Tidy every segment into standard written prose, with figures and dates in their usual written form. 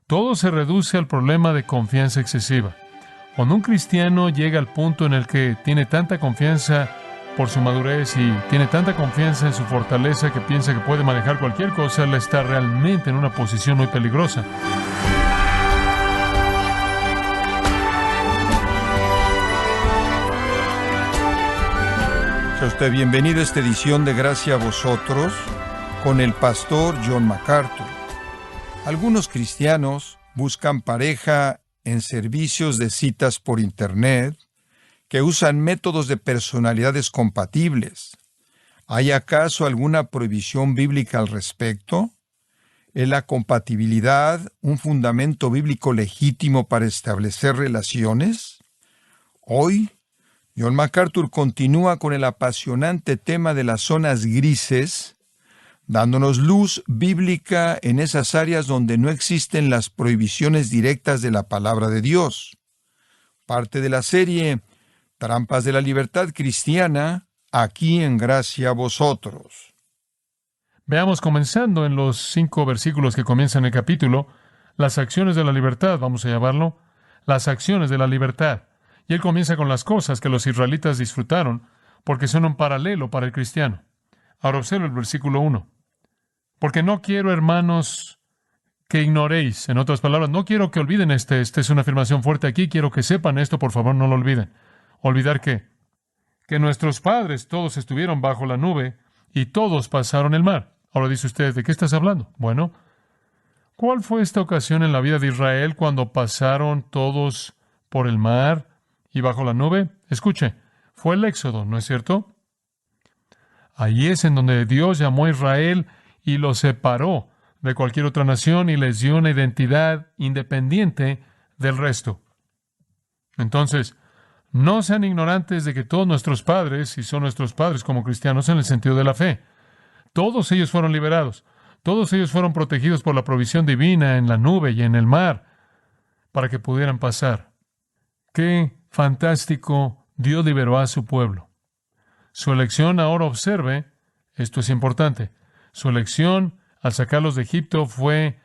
Todo se reduce al problema de confianza excesiva. Cuando un cristiano llega al punto en el que tiene tanta confianza por su madurez y tiene tanta confianza en su fortaleza que piensa que puede manejar cualquier cosa, él está realmente en una posición muy peligrosa. Sea usted bienvenido a esta edición de Gracia a Vosotros con el pastor John MacArthur. Algunos cristianos buscan pareja en servicios de citas por Internet que usan métodos de personalidades compatibles. ¿Hay acaso alguna prohibición bíblica al respecto? ¿Es la compatibilidad un fundamento bíblico legítimo para establecer relaciones? Hoy, John MacArthur continúa con el apasionante tema de las zonas grises, dándonos luz bíblica en esas áreas donde no existen las prohibiciones directas de la palabra de Dios. Parte de la serie Trampas de la Libertad Cristiana, aquí en Gracia a Vosotros. Veamos, comenzando en los 5 versículos que comienzan el capítulo, las acciones de la libertad, vamos a llamarlo, las acciones de la libertad. Y él comienza con las cosas que los israelitas disfrutaron, porque son un paralelo para el cristiano. Ahora observa el versículo 1. Porque no quiero, hermanos, que ignoréis. En otras palabras, no quiero que olviden Esta es una afirmación fuerte aquí. Quiero que sepan esto, por favor, no lo olviden. ¿Olvidar qué? Que nuestros padres todos estuvieron bajo la nube y todos pasaron el mar. Ahora dice usted, ¿de qué estás hablando? Bueno, ¿cuál fue esta ocasión en la vida de Israel cuando pasaron todos por el mar y bajo la nube? Escuche, fue el Éxodo, ¿no es cierto? Ahí es en donde Dios llamó a Israel y los separó de cualquier otra nación y les dio una identidad independiente del resto. Entonces, no sean ignorantes de que todos nuestros padres, y son nuestros padres como cristianos en el sentido de la fe, todos ellos fueron liberados, todos ellos fueron protegidos por la provisión divina en la nube y en el mar para que pudieran pasar. ¡Qué fantástico! Dios liberó a su pueblo. Su elección, ahora observe, esto es importante, su elección al sacarlos de Egipto fue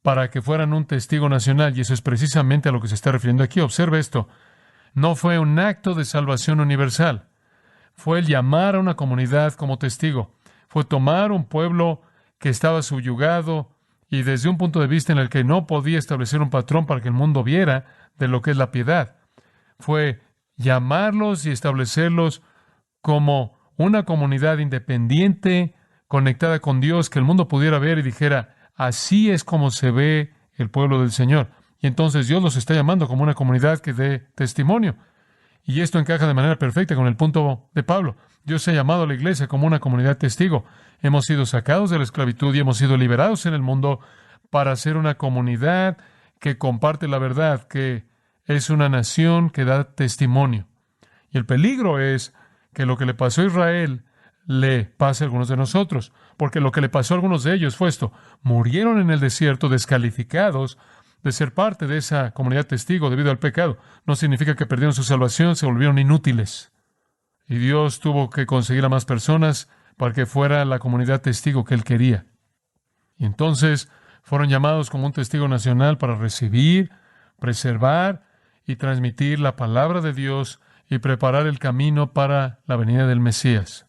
para que fueran un testigo nacional, y eso es precisamente a lo que se está refiriendo aquí. Observe esto. No fue un acto de salvación universal. Fue el llamar a una comunidad como testigo. Fue tomar un pueblo que estaba subyugado y desde un punto de vista en el que no podía establecer un patrón para que el mundo viera de lo que es la piedad. Fue llamarlos y establecerlos como una comunidad independiente, conectada con Dios, que el mundo pudiera ver y dijera, así es como se ve el pueblo del Señor. Y entonces Dios los está llamando como una comunidad que dé testimonio. Y esto encaja de manera perfecta con el punto de Pablo. Dios ha llamado a la iglesia como una comunidad testigo. Hemos sido sacados de la esclavitud y hemos sido liberados en el mundo para ser una comunidad que comparte la verdad, que es una nación que da testimonio. Y el peligro es que lo que le pasó a Israel le pase a algunos de nosotros, porque lo que le pasó a algunos de ellos fue esto: murieron en el desierto descalificados de ser parte de esa comunidad testigo debido al pecado. No significa que perdieron su salvación, se volvieron inútiles. Y Dios tuvo que conseguir a más personas para que fuera la comunidad testigo que Él quería. Y entonces fueron llamados como un testigo nacional para recibir, preservar y transmitir la palabra de Dios y preparar el camino para la venida del Mesías.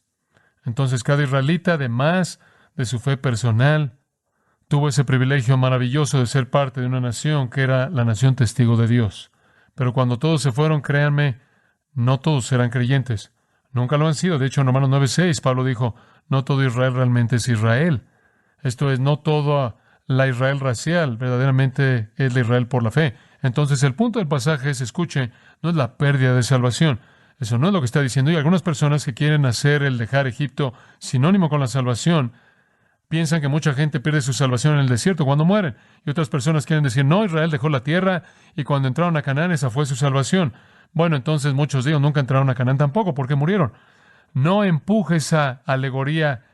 Entonces cada israelita, además de su fe personal, tuvo ese privilegio maravilloso de ser parte de una nación que era la nación testigo de Dios. Pero cuando todos se fueron, créanme, no todos serán creyentes. Nunca lo han sido. De hecho, en Romanos 9:6, Pablo dijo, no todo Israel realmente es Israel. Esto es, no toda la Israel racial verdaderamente es la Israel por la fe. Entonces, el punto del pasaje es, escuche, no es la pérdida de salvación. Eso no es lo que está diciendo. Y algunas personas que quieren hacer el dejar Egipto sinónimo con la salvación, piensan que mucha gente pierde su salvación en el desierto cuando mueren. Y otras personas quieren decir, no, Israel dejó la tierra y cuando entraron a Canaán esa fue su salvación. Bueno, entonces muchos de ellos nunca entraron a Canaán tampoco porque murieron. No empuje esa alegoría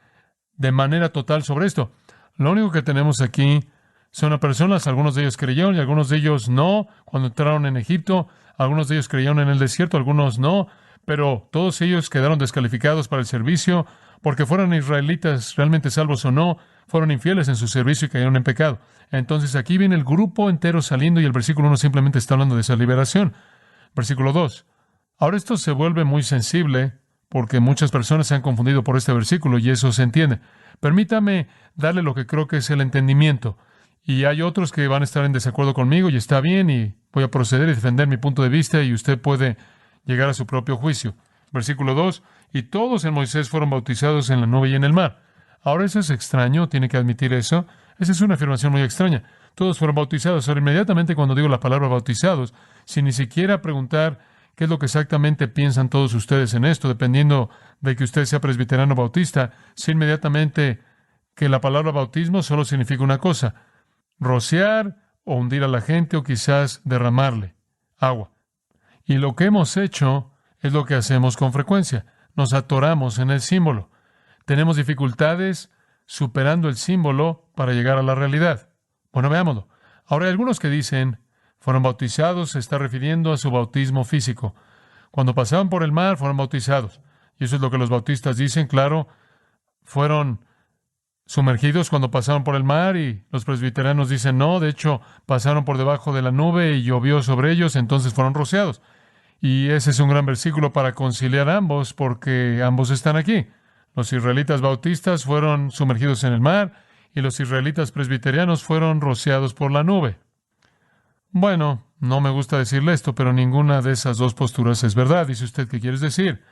de manera total sobre esto. Lo único que tenemos aquí son a personas, algunos de ellos creyeron y algunos de ellos no. Cuando entraron en Egipto, algunos de ellos creyeron en el desierto, algunos no. Pero todos ellos quedaron descalificados para el servicio porque fueran israelitas realmente salvos o no, fueron infieles en su servicio y cayeron en pecado. Entonces aquí viene el grupo entero saliendo y el versículo 1 simplemente está hablando de esa liberación. Versículo 2. Ahora esto se vuelve muy sensible porque muchas personas se han confundido por este versículo y eso se entiende. Permítame darle lo que creo que es el entendimiento. Y hay otros que van a estar en desacuerdo conmigo y está bien y voy a proceder y defender mi punto de vista y usted puede llegar a su propio juicio. Versículo 2. Y todos en Moisés fueron bautizados en la nube y en el mar. Ahora eso es extraño, tiene que admitir eso. Esa es una afirmación muy extraña. Todos fueron bautizados. Ahora inmediatamente cuando digo la palabra bautizados, sin ni siquiera preguntar qué es lo que exactamente piensan todos ustedes en esto, dependiendo de que usted sea presbiteriano o bautista, sé inmediatamente que la palabra bautismo solo significa una cosa: rociar o hundir a la gente o quizás derramarle agua. Y lo que hemos hecho es lo que hacemos con frecuencia. Nos atoramos en el símbolo. Tenemos dificultades superando el símbolo para llegar a la realidad. Bueno, veámoslo. Ahora hay algunos que dicen, fueron bautizados, se está refiriendo a su bautismo físico. Cuando pasaban por el mar, fueron bautizados. Y eso es lo que los bautistas dicen, claro, fueron sumergidos cuando pasaron por el mar, y los presbiterianos dicen no, de hecho pasaron por debajo de la nube y llovió sobre ellos, entonces fueron rociados. Y ese es un gran versículo para conciliar ambos, porque ambos están aquí. Los israelitas bautistas fueron sumergidos en el mar y los israelitas presbiterianos fueron rociados por la nube. Bueno, no me gusta decirle esto, pero ninguna de esas dos posturas es verdad. Dice usted, ¿qué quieres decir?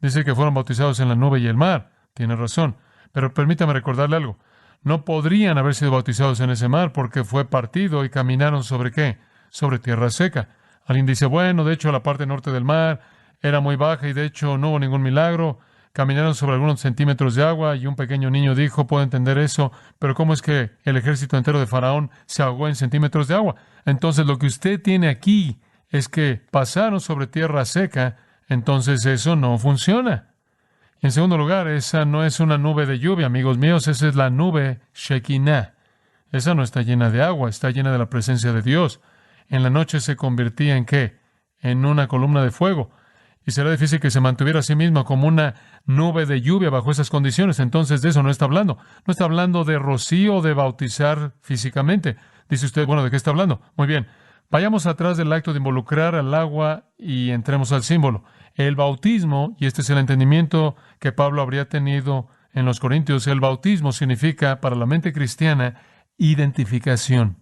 Dice que fueron bautizados en la nube y el mar. Tiene razón. Pero permítame recordarle algo. No podrían haber sido bautizados en ese mar porque fue partido y caminaron ¿sobre qué? Sobre tierra seca. Alguien dice, bueno, de hecho la parte norte del mar era muy baja y de hecho no hubo ningún milagro. Caminaron sobre algunos centímetros de agua y un pequeño niño dijo, puedo entender eso, pero ¿cómo es que el ejército entero de Faraón se ahogó en centímetros de agua? Entonces lo que usted tiene aquí es que pasaron sobre tierra seca, entonces eso no funciona. En segundo lugar, esa no es una nube de lluvia, amigos míos, esa es la nube Shekinah. Esa no está llena de agua, está llena de la presencia de Dios. En la noche se convertía ¿en qué? En una columna de fuego. Y será difícil que se mantuviera a sí misma como una nube de lluvia bajo esas condiciones. Entonces de eso no está hablando. No está hablando de rocío o de bautizar físicamente. Dice usted, bueno, ¿de qué está hablando? Muy bien. Vayamos atrás del acto de involucrar al agua y entremos al símbolo. El bautismo, y este es el entendimiento que Pablo habría tenido en los Corintios, el bautismo significa para la mente cristiana identificación.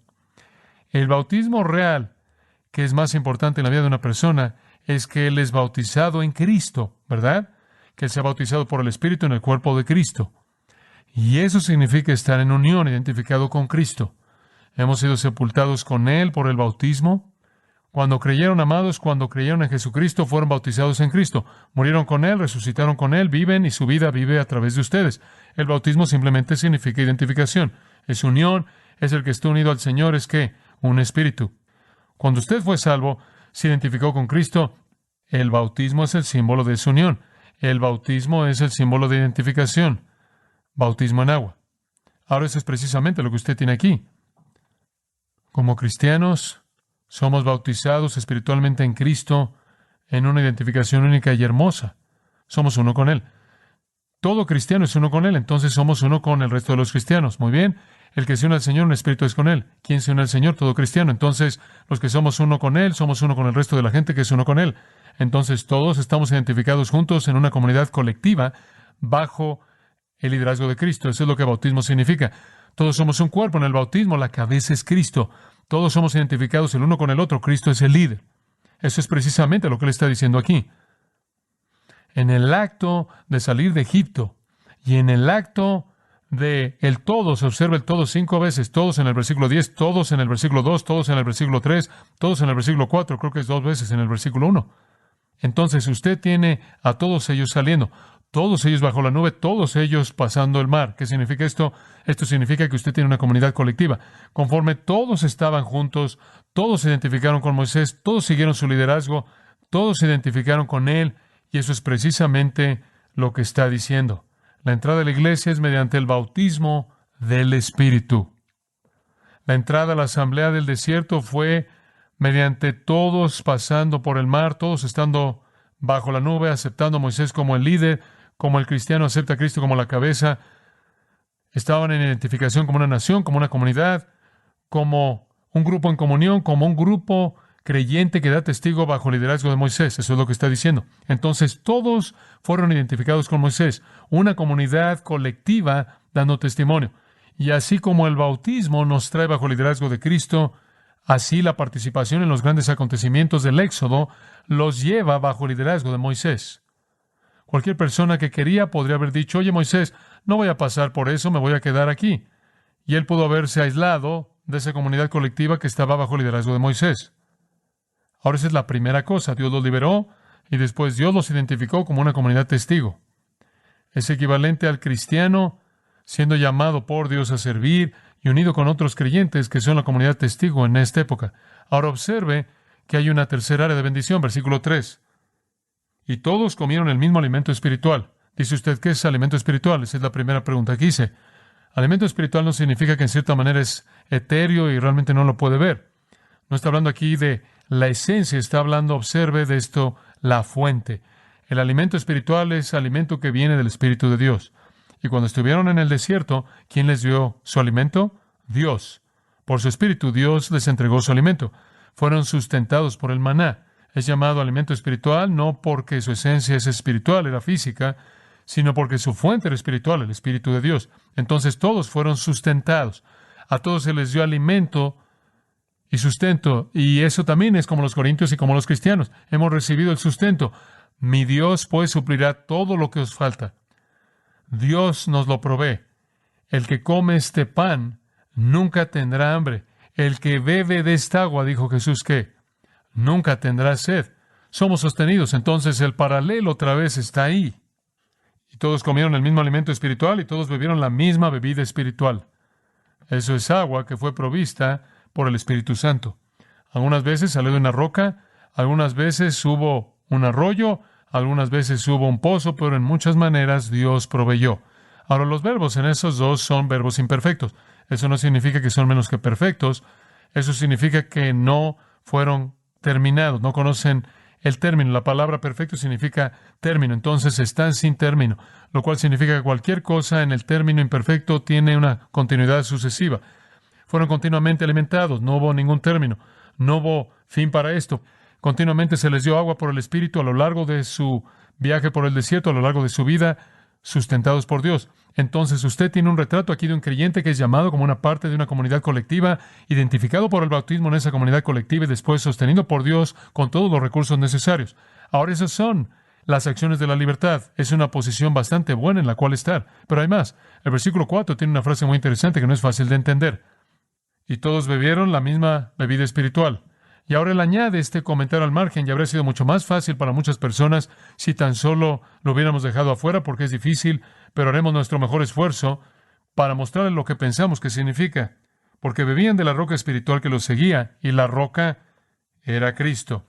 El bautismo real, que es más importante en la vida de una persona, es que él es bautizado en Cristo, ¿verdad? Que él sea bautizado por el Espíritu en el cuerpo de Cristo. Y eso significa estar en unión, identificado con Cristo. Hemos sido sepultados con Él por el bautismo. Cuando creyeron, amados, cuando creyeron en Jesucristo, fueron bautizados en Cristo. Murieron con Él, resucitaron con Él, viven y su vida vive a través de ustedes. El bautismo simplemente significa identificación. Es unión, es el que está unido al Señor, es que un espíritu. Cuando usted fue salvo, se identificó con Cristo. El bautismo es el símbolo de esa unión. El bautismo es el símbolo de identificación. Bautismo en agua. Ahora eso es precisamente lo que usted tiene aquí. Como cristianos, somos bautizados espiritualmente en Cristo en una identificación única y hermosa. Somos uno con Él. Todo cristiano es uno con Él, entonces somos uno con el resto de los cristianos. Muy bien. El que se une al Señor, un espíritu es con Él. ¿Quién se une al Señor? Todo cristiano. Entonces, los que somos uno con Él, somos uno con el resto de la gente que es uno con Él. Entonces, todos estamos identificados juntos en una comunidad colectiva bajo el liderazgo de Cristo. Eso es lo que bautismo significa. Todos somos un cuerpo en el bautismo, la cabeza es Cristo. Todos somos identificados el uno con el otro. Cristo es el líder. Eso es precisamente lo que Él está diciendo aquí. En el acto de salir de Egipto y en el acto de el todo, se observa el todo 5 veces, todos en el versículo 10, todos en el versículo 2, todos en el versículo 3, todos en el versículo 4, creo que es 2 veces en el versículo 1. Entonces usted tiene a todos ellos saliendo. Todos ellos bajo la nube, todos ellos pasando el mar. ¿Qué significa esto? Esto significa que usted tiene una comunidad colectiva. Conforme todos estaban juntos, todos se identificaron con Moisés, todos siguieron su liderazgo, todos se identificaron con él, y eso es precisamente lo que está diciendo. La entrada a la iglesia es mediante el bautismo del Espíritu. La entrada a la asamblea del desierto fue mediante todos pasando por el mar, todos estando bajo la nube, aceptando a Moisés como el líder, como el cristiano acepta a Cristo como la cabeza, estaban en identificación como una nación, como una comunidad, como un grupo en comunión, como un grupo creyente que da testigo bajo el liderazgo de Moisés. Eso es lo que está diciendo. Entonces, todos fueron identificados con Moisés, una comunidad colectiva dando testimonio. Y así como el bautismo nos trae bajo el liderazgo de Cristo, así la participación en los grandes acontecimientos del Éxodo los lleva bajo el liderazgo de Moisés. Cualquier persona que quería podría haber dicho, oye Moisés, no voy a pasar por eso, me voy a quedar aquí. Y él pudo haberse aislado de esa comunidad colectiva que estaba bajo el liderazgo de Moisés. Ahora esa es la primera cosa. Dios los liberó y después Dios los identificó como una comunidad testigo. Es equivalente al cristiano siendo llamado por Dios a servir y unido con otros creyentes que son la comunidad testigo en esta época. Ahora observe que hay una tercera área de bendición, versículo 3. Y todos comieron el mismo alimento espiritual. Dice usted, ¿qué es alimento espiritual? Esa es la primera pregunta que hice. Alimento espiritual no significa que en cierta manera es etéreo y realmente no lo puede ver. No está hablando aquí de la esencia, está hablando, observe de esto, la fuente. El alimento espiritual es alimento que viene del Espíritu de Dios. Y cuando estuvieron en el desierto, ¿quién les dio su alimento? Dios. Por su Espíritu, Dios les entregó su alimento. Fueron sustentados por el maná. Es llamado alimento espiritual no porque su esencia es espiritual, era física, sino porque su fuente era espiritual, el Espíritu de Dios. Entonces todos fueron sustentados. A todos se les dio alimento y sustento. Y eso también es como los corintios y como los cristianos. Hemos recibido el sustento. Mi Dios pues suplirá todo lo que os falta. Dios nos lo provee. El que come este pan nunca tendrá hambre. El que bebe de esta agua, dijo Jesús, que nunca tendrá sed. Somos sostenidos. Entonces el paralelo otra vez está ahí. Y todos comieron el mismo alimento espiritual y todos bebieron la misma bebida espiritual. Eso es agua que fue provista por el Espíritu Santo. Algunas veces salió de una roca, algunas veces hubo un arroyo, algunas veces hubo un pozo, pero en muchas maneras Dios proveyó. Ahora, los verbos en esos dos son verbos imperfectos. Eso no significa que son menos que perfectos. Eso significa que no fueron terminados, no conocen el término. La palabra perfecto significa término, entonces están sin término, lo cual significa que cualquier cosa en el término imperfecto tiene una continuidad sucesiva. Fueron continuamente alimentados, no hubo ningún término, no hubo fin para esto. Continuamente se les dio agua por el Espíritu a lo largo de su viaje por el desierto, a lo largo de su vida, sustentados por Dios. Entonces usted tiene un retrato aquí de un creyente que es llamado como una parte de una comunidad colectiva, identificado por el bautismo en esa comunidad colectiva y después sostenido por Dios con todos los recursos necesarios. Ahora esas son las acciones de la libertad. Es una posición bastante buena en la cual estar. Pero hay más. El versículo 4 tiene una frase muy interesante que no es fácil de entender. Y todos bebieron la misma bebida espiritual. Y ahora él añade este comentario al margen, y habría sido mucho más fácil para muchas personas si tan solo lo hubiéramos dejado afuera, porque es difícil, pero haremos nuestro mejor esfuerzo para mostrarles lo que pensamos que significa. Porque bebían de la roca espiritual que los seguía, y la roca era Cristo.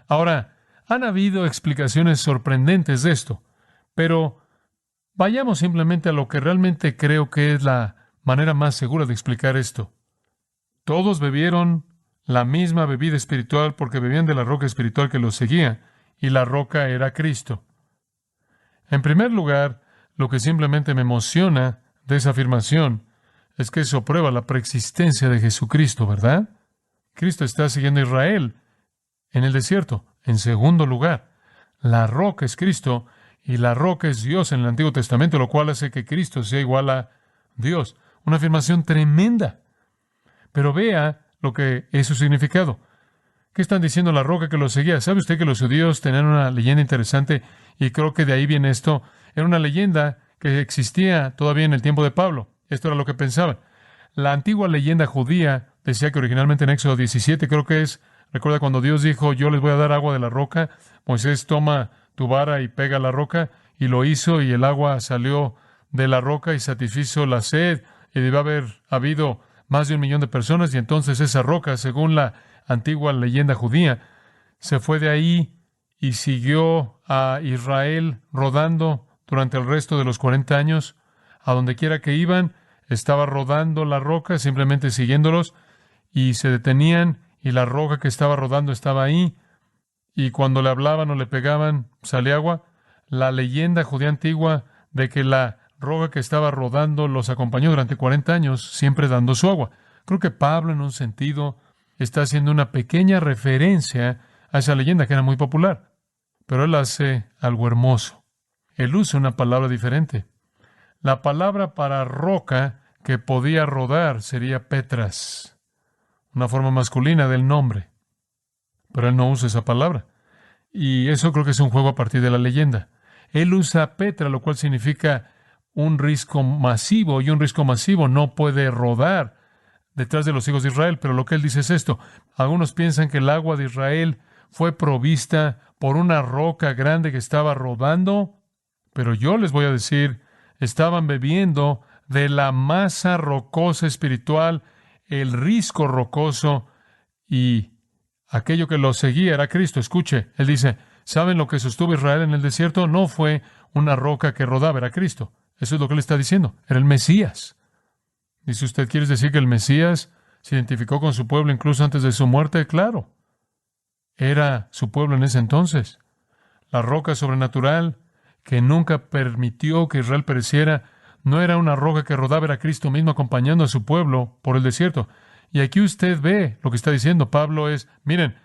Ahora, han habido explicaciones sorprendentes de esto, pero vayamos simplemente a lo que realmente creo que es la manera más segura de explicar esto. Todos bebieron la misma bebida espiritual porque bebían de la roca espiritual que los seguía, y la roca era Cristo. En primer lugar, lo que simplemente me emociona de esa afirmación es que eso prueba la preexistencia de Jesucristo, ¿verdad? Cristo está siguiendo a Israel en el desierto. En segundo lugar, la roca es Cristo y la roca es Dios en el Antiguo Testamento, lo cual hace que Cristo sea igual a Dios. Una afirmación tremenda. Pero vea lo que es su significado. ¿Qué están diciendo la roca que los seguía? ¿Sabe usted que los judíos tenían una leyenda interesante? Y creo que de ahí viene esto. Era una leyenda que existía todavía en el tiempo de Pablo. Esto era lo que pensaban. La antigua leyenda judía decía que originalmente en Éxodo 17, creo que es, recuerda cuando Dios dijo, yo les voy a dar agua de la roca, Moisés toma tu vara y pega la roca, y lo hizo, y el agua salió de la roca y satisfizo la sed, y debe haber habido más de 1 millón de personas, y entonces esa roca, según la antigua leyenda judía, se fue de ahí y siguió a Israel rodando durante el resto de los 40 años. A donde quiera que iban, estaba rodando la roca, simplemente siguiéndolos, y se detenían, y la roca que estaba rodando estaba ahí, y cuando le hablaban o le pegaban, salía agua. la leyenda judía antigua de que la roca que estaba rodando los acompañó durante 40 años, siempre dando su agua. Creo que Pablo, en un sentido, está haciendo una pequeña referencia a esa leyenda que era muy popular. Pero él hace algo hermoso. Él usa una palabra diferente. La palabra para roca que podía rodar sería Petras, una forma masculina del nombre. Pero él no usa esa palabra. Y eso creo que es un juego a partir de la leyenda. Él usa Petra, lo cual significa un risco masivo, y un risco masivo no puede rodar detrás de los hijos de Israel. Pero lo que él dice es esto. Algunos piensan que el agua de Israel fue provista por una roca grande que estaba rodando, pero yo les voy a decir, estaban bebiendo de la masa rocosa espiritual, el risco rocoso, y aquello que los seguía era Cristo. Escuche, él dice, ¿saben lo que sostuvo Israel en el desierto? No fue una roca que rodaba, era Cristo. Eso es lo que él está diciendo, era el Mesías. Y si usted quiere decir que el Mesías se identificó con su pueblo incluso antes de su muerte, claro, era su pueblo en ese entonces. La roca sobrenatural que nunca permitió que Israel pereciera no era una roca que rodaba, era Cristo mismo acompañando a su pueblo por el desierto. Y aquí usted ve lo que está diciendo Pablo es, miren,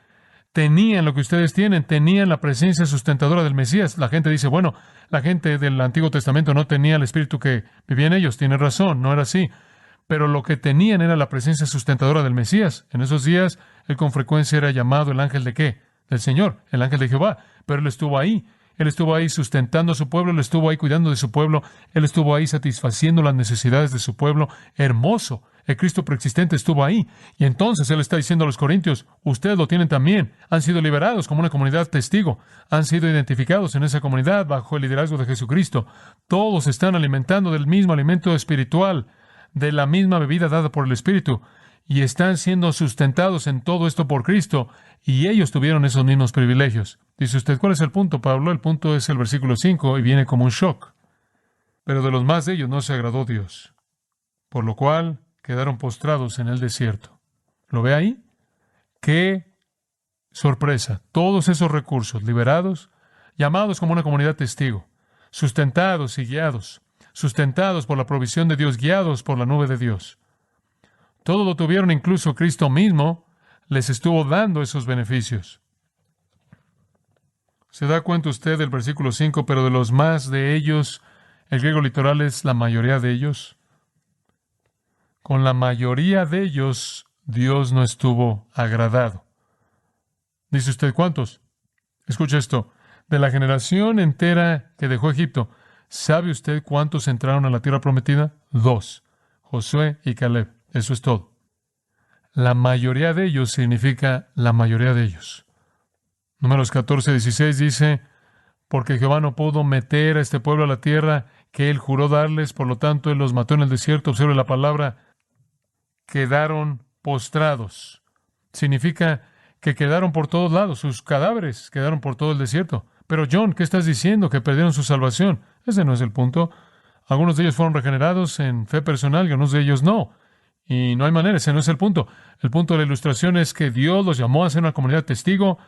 tenían lo que ustedes tienen, tenían la presencia sustentadora del Mesías. La gente dice, bueno, la gente del Antiguo Testamento no tenía el Espíritu que vivía en ellos. Tiene razón, no era así. Pero lo que tenían era la presencia sustentadora del Mesías. En esos días, él con frecuencia era llamado el ángel de ¿qué? Del Señor, el ángel de Jehová. Pero él estuvo ahí. Él estuvo ahí sustentando a su pueblo, él estuvo ahí cuidando de su pueblo, él estuvo ahí satisfaciendo las necesidades de su pueblo. Hermoso. El Cristo preexistente estuvo ahí. Y entonces él está diciendo a los corintios, ustedes lo tienen también. Han sido liberados como una comunidad testigo. Han sido identificados en esa comunidad bajo el liderazgo de Jesucristo. Todos están alimentando del mismo alimento espiritual, de la misma bebida dada por el Espíritu. Y están siendo sustentados en todo esto por Cristo. Y ellos tuvieron esos mismos privilegios. Dice usted, ¿cuál es el punto, Pablo? El punto es el versículo 5 y viene como un shock. Pero de los más de ellos no se agradó Dios, por lo cual quedaron postrados en el desierto. ¿Lo ve ahí? ¡Qué sorpresa! Todos esos recursos liberados, llamados como una comunidad testigo, sustentados y guiados, sustentados por la provisión de Dios, guiados por la nube de Dios. Todo lo tuvieron, incluso Cristo mismo les estuvo dando esos beneficios. ¿Se da cuenta usted del versículo 5? Pero de los más de ellos, el griego literal es la mayoría de ellos. Con la mayoría de ellos, Dios no estuvo agradado. Dice usted, ¿cuántos? Escucha esto. De la generación entera que dejó Egipto, ¿sabe usted cuántos entraron a la tierra prometida? 2. Josué y Caleb. Eso es todo. La mayoría de ellos significa la mayoría de ellos. Números 14:16 dice, porque Jehová no pudo meter a este pueblo a la tierra que él juró darles, por lo tanto él los mató en el desierto. Observe la palabra, quedaron postrados. Significa que quedaron por todos lados, sus cadáveres quedaron por todo el desierto. Pero John, ¿qué estás diciendo? Que perdieron su salvación. Ese no es el punto. Algunos de ellos fueron regenerados en fe personal y algunos de ellos no. Y no hay manera, ese no es el punto. El punto de la ilustración es que Dios los llamó a ser una comunidad testigo,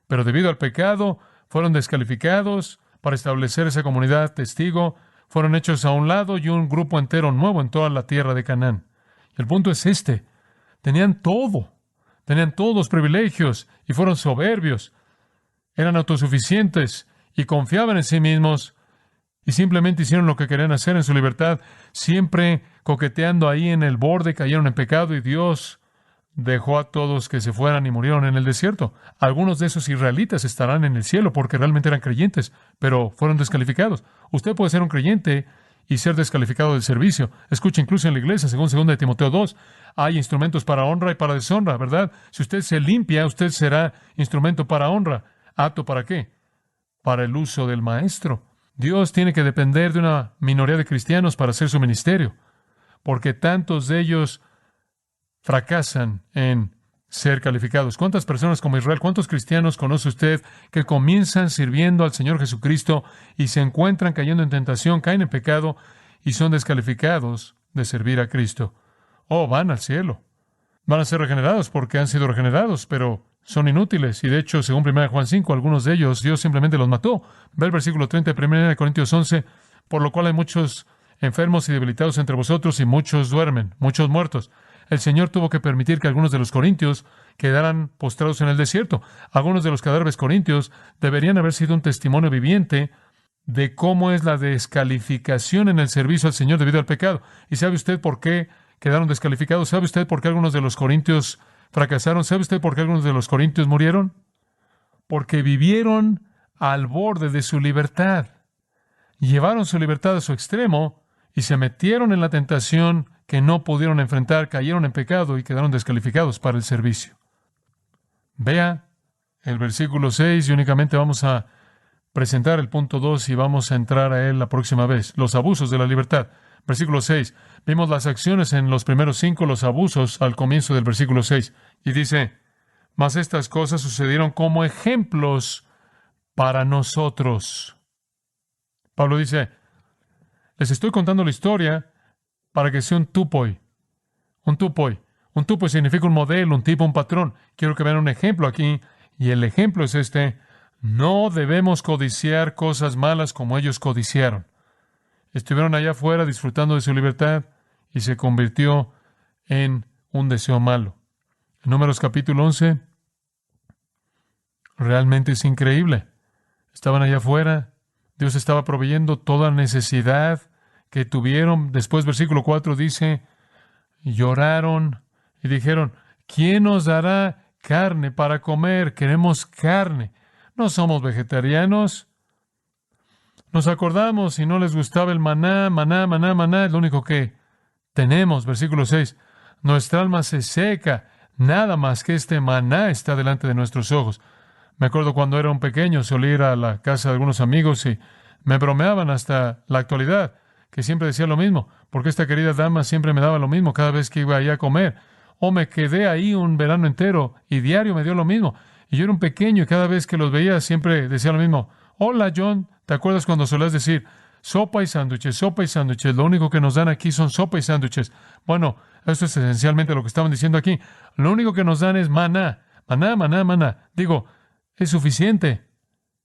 pero debido al pecado fueron descalificados para establecer esa comunidad testigo, fueron hechos a un lado y un grupo entero nuevo en toda la tierra de Canaán. El punto es este, tenían todos los privilegios y fueron soberbios, eran autosuficientes y confiaban en sí mismos y simplemente hicieron lo que querían hacer en su libertad, siempre coqueteando ahí en el borde, cayeron en pecado y Dios dejó a todos que se fueran y murieron en el desierto. Algunos de esos israelitas estarán en el cielo porque realmente eran creyentes, pero fueron descalificados. Usted puede ser un creyente y ser descalificado del servicio. Escucha, incluso en la iglesia, según 2 de Timoteo 2, hay instrumentos para honra y para deshonra, ¿verdad? Si usted se limpia, usted será instrumento para honra. ¿Apto para qué? Para el uso del maestro. Dios tiene que depender de una minoría de cristianos para hacer su ministerio, porque tantos de ellos fracasan en ser calificados. ¿Cuántas personas como Israel, cuántos cristianos conoce usted que comienzan sirviendo al Señor Jesucristo y se encuentran cayendo en tentación, caen en pecado y son descalificados de servir a Cristo? Oh, van al cielo. Van a ser regenerados porque han sido regenerados, pero son inútiles. Y de hecho, según 1 Juan 5, algunos de ellos Dios simplemente los mató. Ve el versículo 30 de 1 Corintios 11, por lo cual hay muchos enfermos y debilitados entre vosotros y muchos duermen, muchos muertos. El Señor tuvo que permitir que algunos de los corintios quedaran postrados en el desierto. Algunos de los cadáveres corintios deberían haber sido un testimonio viviente de cómo es la descalificación en el servicio al Señor debido al pecado. ¿Y sabe usted por qué quedaron descalificados? ¿Sabe usted por qué algunos de los corintios fracasaron? ¿Sabe usted por qué algunos de los corintios murieron? Porque vivieron al borde de su libertad. Llevaron su libertad a su extremo y se metieron en la tentación que no pudieron enfrentar, cayeron en pecado y quedaron descalificados para el servicio. Vea el versículo 6 y únicamente vamos a presentar el punto 2 y vamos a entrar a él la próxima vez. Los abusos de la libertad. Versículo 6. Vimos las acciones en los primeros 5, los abusos al comienzo del versículo 6. Y dice, mas estas cosas sucedieron como ejemplos para nosotros. Pablo dice, les estoy contando la historia para que sea un tupoi. Un tupoi. Un tupoi significa un modelo, un tipo, un patrón. Quiero que vean un ejemplo aquí. Y el ejemplo es este. No debemos codiciar cosas malas como ellos codiciaron. Estuvieron allá afuera disfrutando de su libertad y se convirtió en un deseo malo. En Números capítulo 11, realmente es increíble. Estaban allá afuera. Dios estaba proveyendo toda necesidad que tuvieron. Después, versículo 4 dice, lloraron y dijeron, ¿quién nos dará carne para comer? Queremos carne. No somos vegetarianos. Nos acordamos y no les gustaba el maná, es lo único que tenemos. Versículo 6, nuestra alma se seca, nada más que este maná está delante de nuestros ojos. Me acuerdo cuando era un pequeño, solía ir a la casa de algunos amigos y me bromeaban hasta la actualidad, que siempre decía lo mismo, porque esta querida dama siempre me daba lo mismo cada vez que iba allá a comer. O me quedé ahí un verano entero y diario me dio lo mismo. Y yo era un pequeño y cada vez que los veía siempre decía lo mismo. Hola, John, ¿te acuerdas cuando solías decir sopa y sándwiches, sopa y sándwiches? Lo único que nos dan aquí son sopa y sándwiches. Bueno, eso es esencialmente lo que estaban diciendo aquí. Lo único que nos dan es maná, maná. Digo, es suficiente.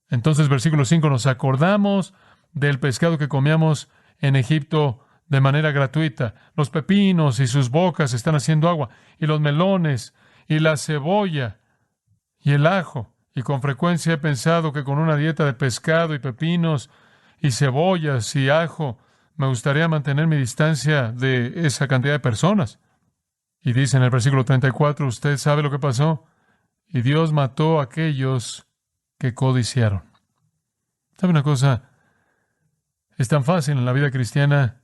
Entonces, versículo 5, nos acordamos del pescado que comíamos en Egipto de manera gratuita. Los pepinos y sus bocas están haciendo agua, y los melones, y la cebolla, y el ajo. Y con frecuencia he pensado que con una dieta de pescado y pepinos y cebollas y ajo, me gustaría mantener mi distancia de esa cantidad de personas. Y dice en el versículo 34, usted sabe lo que pasó. Y Dios mató a aquellos que codiciaron. ¿Sabe una cosa? Es tan fácil en la vida cristiana,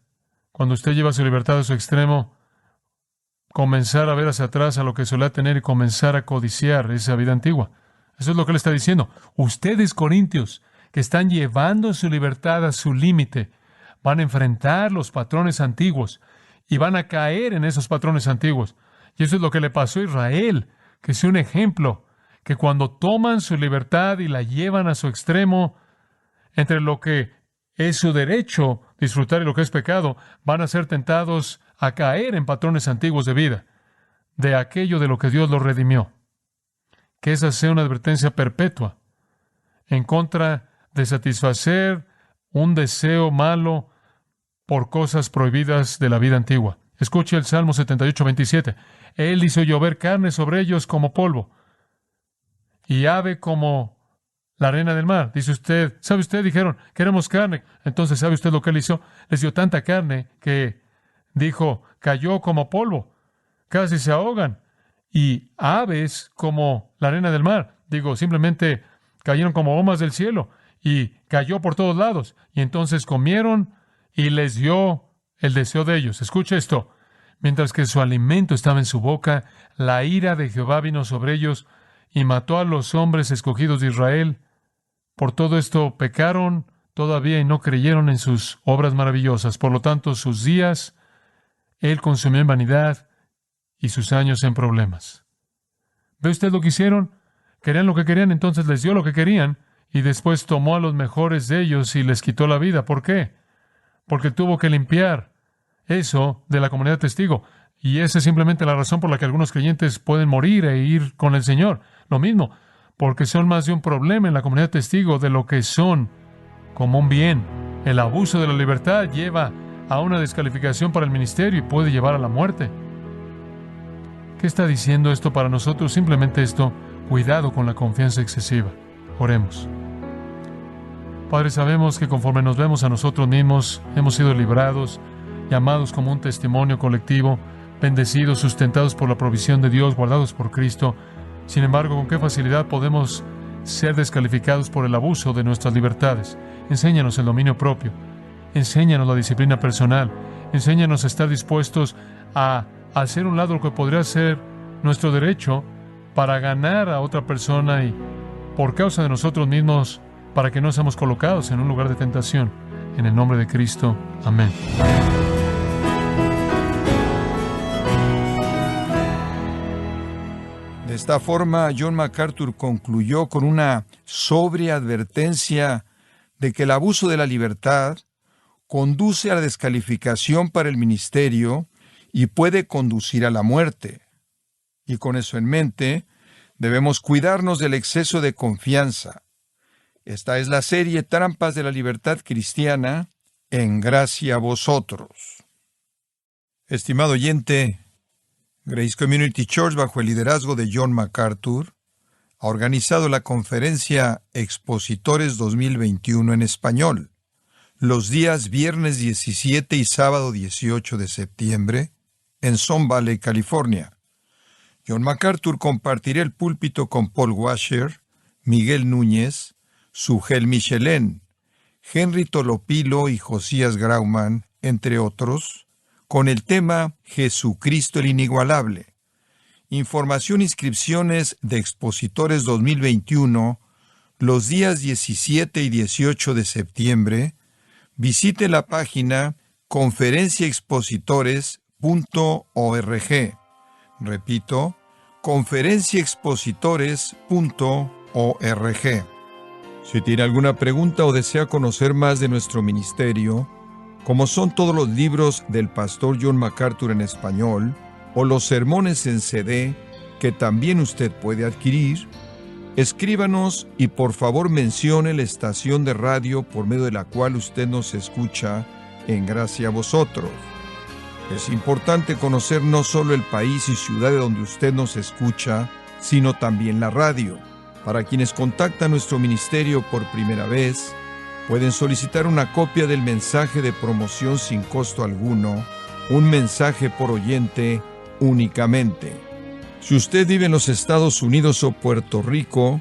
cuando usted lleva su libertad a su extremo, comenzar a ver hacia atrás a lo que solía tener y comenzar a codiciar esa vida antigua. Eso es lo que él está diciendo. Ustedes, corintios, que están llevando su libertad a su límite, van a enfrentar los patrones antiguos y van a caer en esos patrones antiguos. Y eso es lo que le pasó a Israel, que es un ejemplo, que cuando toman su libertad y la llevan a su extremo, entre lo que es su derecho disfrutar y lo que es pecado, van a ser tentados a caer en patrones antiguos de vida, de aquello de lo que Dios los redimió. Que esa sea una advertencia perpetua en contra de satisfacer un deseo malo por cosas prohibidas de la vida antigua. Escuche el Salmo 78, 27. Él hizo llover carne sobre ellos como polvo y ave como la arena del mar. Dice usted, ¿sabe usted? Dijeron, queremos carne. Entonces, ¿sabe usted lo que él hizo? Les dio tanta carne que dijo, cayó como polvo. Casi se ahogan. Y aves como la arena del mar. Digo, simplemente cayeron como bombas del cielo y cayó por todos lados. Y entonces comieron y les dio el deseo de ellos. Escuche esto. Mientras que su alimento estaba en su boca, la ira de Jehová vino sobre ellos y mató a los hombres escogidos de Israel. Por todo esto pecaron todavía y no creyeron en sus obras maravillosas. Por lo tanto, sus días él consumió en vanidad y sus años en problemas. ¿Ve usted lo que hicieron? Querían lo que querían, entonces les dio lo que querían, y después tomó a los mejores de ellos y les quitó la vida. ¿Por qué? Porque tuvo que limpiar eso de la comunidad testigo. Y esa es simplemente la razón por la que algunos creyentes pueden morir e ir con el Señor. lo mismo, porque son más de un problema en la comunidad testigo de lo que son como un bien. El abuso de la libertad lleva a una descalificación para el ministerio y puede llevar a la muerte. ¿Qué está diciendo esto para nosotros? Simplemente esto: cuidado con la confianza excesiva. Oremos. Padre, sabemos que conforme nos vemos a nosotros mismos, hemos sido librados, llamados como un testimonio colectivo, bendecidos, sustentados por la provisión de Dios, guardados por Cristo. Sin embargo, ¿con qué facilidad podemos ser descalificados por el abuso de nuestras libertades? Enséñanos el dominio propio. Enséñanos la disciplina personal. Enséñanos a estar dispuestos a hacer un lado lo que podría ser nuestro derecho para ganar a otra persona y por causa de nosotros mismos, para que no seamos colocados en un lugar de tentación. En el nombre de Cristo. Amén. De esta forma, John MacArthur concluyó con una sobria advertencia de que el abuso de la libertad conduce a la descalificación para el ministerio y puede conducir a la muerte. Y con eso en mente, debemos cuidarnos del exceso de confianza. Esta es la serie Trampas de la Libertad Cristiana, en gracia a vosotros. Estimado oyente, Grace Community Church, bajo el liderazgo de John MacArthur, ha organizado la conferencia Expositores 2021 en español, los días viernes 17 y sábado 18 de septiembre, en Sun Valley, California. John MacArthur compartirá el púlpito con Paul Washer, Miguel Núñez, Sugel Michelén, Henry Tolopilo y Josías Grauman, entre otros, con el tema Jesucristo el Inigualable. Información e inscripciones de Expositores 2021, los días 17 y 18 de septiembre. Visite la página conferenciaexpositores.org. Repito, conferenciaexpositores.org. Si tiene alguna pregunta o desea conocer más de nuestro ministerio, como son todos los libros del pastor John MacArthur en español, o los sermones en CD, que también usted puede adquirir, escríbanos y por favor mencione la estación de radio por medio de la cual usted nos escucha, en gracia a vosotros. Es importante conocer no solo el país y ciudad de donde usted nos escucha, sino también la radio. Para quienes contactan nuestro ministerio por primera vez, pueden solicitar una copia del mensaje de promoción sin costo alguno, un mensaje por oyente únicamente. Si usted vive en los Estados Unidos o Puerto Rico,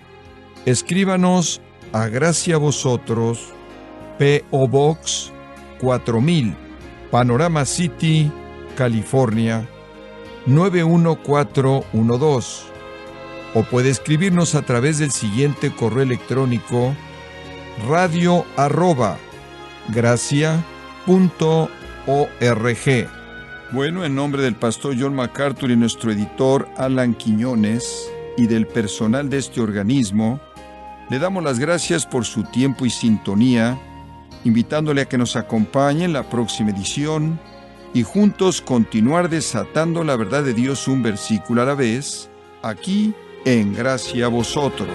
escríbanos a Gracia a Vosotros, P.O. Box 4000, Panorama City, California, 91412. O puede escribirnos a través del siguiente correo electrónico: radio@gracia.org. Bueno, en nombre del pastor John MacArthur y nuestro editor Alan Quiñones y del personal de este organismo, le damos las gracias por su tiempo y sintonía, invitándole a que nos acompañe en la próxima edición y juntos continuar desatando la verdad de Dios un versículo a la vez, aquí en Gracia a Vosotros.